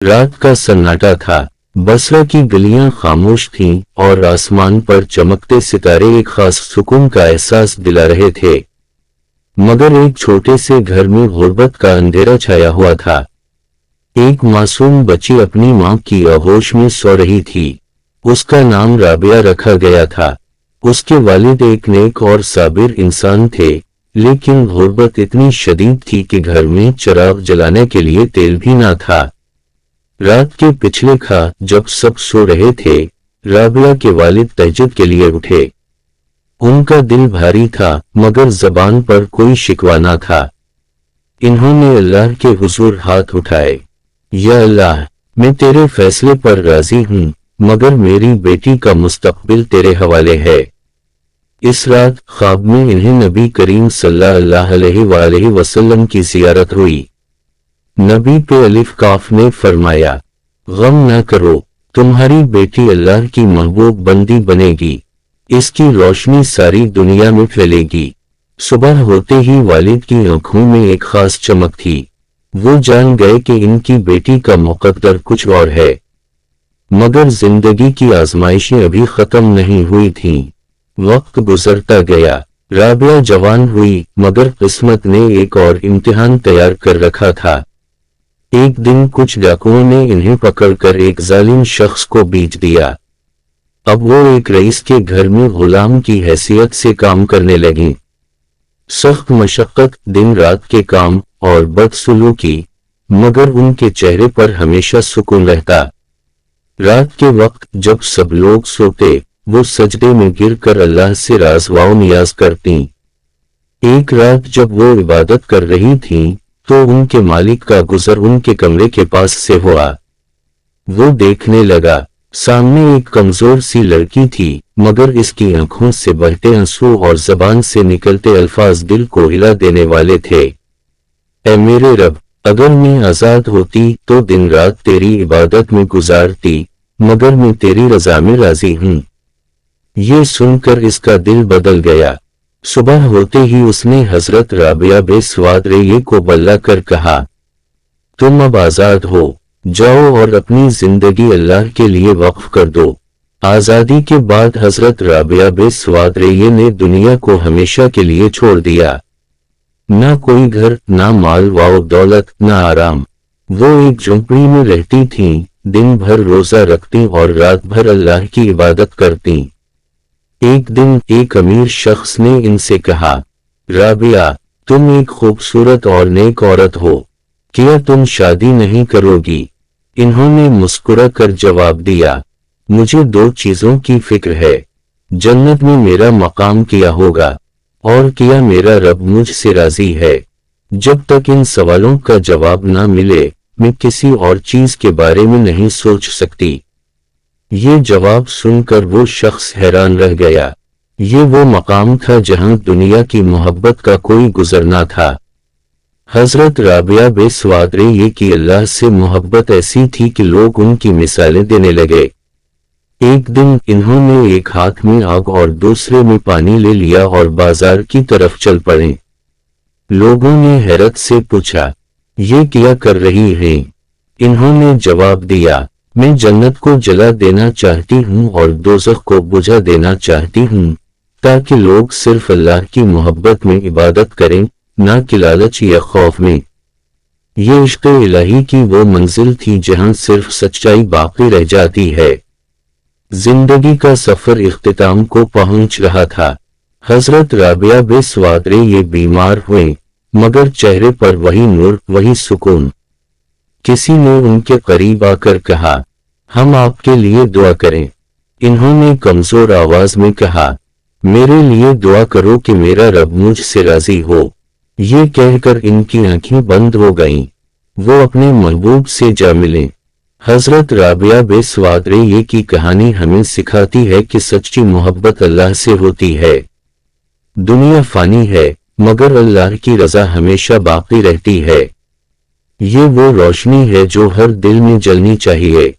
رات کا سناٹا تھا، بصرہ کی گلیاں خاموش تھیں اور آسمان پر چمکتے ستارے ایک خاص سکون کا احساس دلا رہے تھے۔ مگر ایک چھوٹے سے گھر میں غربت کا اندھیرا چھایا ہوا تھا۔ ایک معصوم بچی اپنی ماں کی آغوش میں سو رہی تھی۔ اس کا نام رابعہ رکھا گیا تھا۔ اس کے والد ایک نیک اور صابر انسان تھے، لیکن غربت اتنی شدید تھی کہ گھر میں چراغ جلانے کے لیے تیل بھی نہ تھا۔ رات کے پچھلے جب سب سو رہے تھے، رابعہ کے والد تہجد کے لیے اٹھے۔ ان کا دل بھاری تھا، مگر زبان پر کوئی شکوہ نہ تھا۔ انہوں نے اللہ کے حضور ہاتھ اٹھائے، یا اللہ، میں تیرے فیصلے پر راضی ہوں، مگر میری بیٹی کا مستقبل تیرے حوالے ہے۔ اس رات خواب میں انہیں نبی کریم صلی اللہ علیہ وآلہ وسلم کی زیارت ہوئی۔ نبی پہ الف کاف نے فرمایا، غم نہ کرو، تمہاری بیٹی اللہ کی محبوب بندی بنے گی، اس کی روشنی ساری دنیا میں پھیلے گی۔ صبح ہوتے ہی والد کی آنکھوں میں ایک خاص چمک تھی۔ وہ جان گئے کہ ان کی بیٹی کا مقدر کچھ اور ہے۔ مگر زندگی کی آزمائشیں ابھی ختم نہیں ہوئی تھیں۔ وقت گزرتا گیا، رابعہ جوان ہوئی، مگر قسمت نے ایک اور امتحان تیار کر رکھا تھا۔ ایک دن کچھ ڈاکوؤں نے انہیں پکڑ کر ایک ظالم شخص کو بیچ دیا۔ اب وہ ایک رئیس کے گھر میں غلام کی حیثیت سے کام کرنے لگیں۔ سخت مشقت، دن رات کے کام اور بدسلوکی، مگر ان کے چہرے پر ہمیشہ سکون رہتا۔ رات کے وقت جب سب لوگ سوتے، وہ سجدے میں گر کر اللہ سے راز و نیاز کرتیں۔ ایک رات جب وہ عبادت کر رہی تھیں تو ان کے مالک کا گزر ان کے کمرے کے پاس سے ہوا۔ وہ دیکھنے لگا، سامنے ایک کمزور سی لڑکی تھی، مگر اس کی آنکھوں سے بہتے آنسو اور زبان سے نکلتے الفاظ دل کو ہلا دینے والے تھے۔ اے میرے رب، اگر میں آزاد ہوتی تو دن رات تیری عبادت میں گزارتی، مگر میں تیری رضا میں راضی ہوں۔ یہ سن کر اس کا دل بدل گیا۔ صبح ہوتے ہی اس نے حضرت رابعہ بے سواد ریے کو بلا کر کہا، تم اب آزاد ہو، جاؤ اور اپنی زندگی اللہ کے لیے وقف کر دو۔ آزادی کے بعد حضرت رابعہ بے سواد ریے نے دنیا کو ہمیشہ کے لیے چھوڑ دیا۔ نہ کوئی گھر، نہ مال و دولت، نہ آرام۔ وہ ایک جھونپڑی میں رہتی تھیں، دن بھر روزہ رکھتی اور رات بھر اللہ کی عبادت کرتی۔ ایک دن ایک امیر شخص نے ان سے کہا، رابعہ، تم ایک خوبصورت اور نیک عورت ہو، کیا تم شادی نہیں کرو گی؟ انہوں نے مسکرا کر جواب دیا، مجھے دو چیزوں کی فکر ہے، جنت میں میرا مقام کیا ہوگا، اور کیا میرا رب مجھ سے راضی ہے۔ جب تک ان سوالوں کا جواب نہ ملے، میں کسی اور چیز کے بارے میں نہیں سوچ سکتی۔ یہ جواب سن کر وہ شخص حیران رہ گیا۔ یہ وہ مقام تھا جہاں دنیا کی محبت کا کوئی گزر نہ تھا۔ حضرت رابعہ بے سواد ریے کی اللہ سے محبت ایسی تھی کہ لوگ ان کی مثالیں دینے لگے۔ ایک دن انہوں نے ایک ہاتھ میں آگ اور دوسرے میں پانی لے لیا اور بازار کی طرف چل پڑے۔ لوگوں نے حیرت سے پوچھا، یہ کیا کر رہی ہیں؟ انہوں نے جواب دیا، میں جنت کو جلا دینا چاہتی ہوں اور دوزخ کو بجھا دینا چاہتی ہوں، تاکہ لوگ صرف اللہ کی محبت میں عبادت کریں، نہ کہ لالچ یا خوف میں۔ یہ عشق الہی کی وہ منزل تھی جہاں صرف سچائی باقی رہ جاتی ہے۔ زندگی کا سفر اختتام کو پہنچ رہا تھا۔ حضرت رابعہ بے سواد ریے بیمار ہوئے، مگر چہرے پر وہی نور، وہی سکون۔ کسی نے ان کے قریب آ کر کہا، ہم آپ کے لیے دعا کریں۔ انہوں نے کمزور آواز میں کہا، میرے لیے دعا کرو کہ میرا رب مجھ سے راضی ہو۔ یہ کہہ کر ان کی آنکھیں بند ہو گئیں۔ وہ اپنے محبوب سے جا ملیں۔ حضرت رابعہ بے سواد ریے کی کہانی ہمیں سکھاتی ہے کہ سچی محبت اللہ سے ہوتی ہے۔ دنیا فانی ہے، مگر اللہ کی رضا ہمیشہ باقی رہتی ہے۔ یہ وہ روشنی ہے جو ہر دل میں جلنی چاہیے۔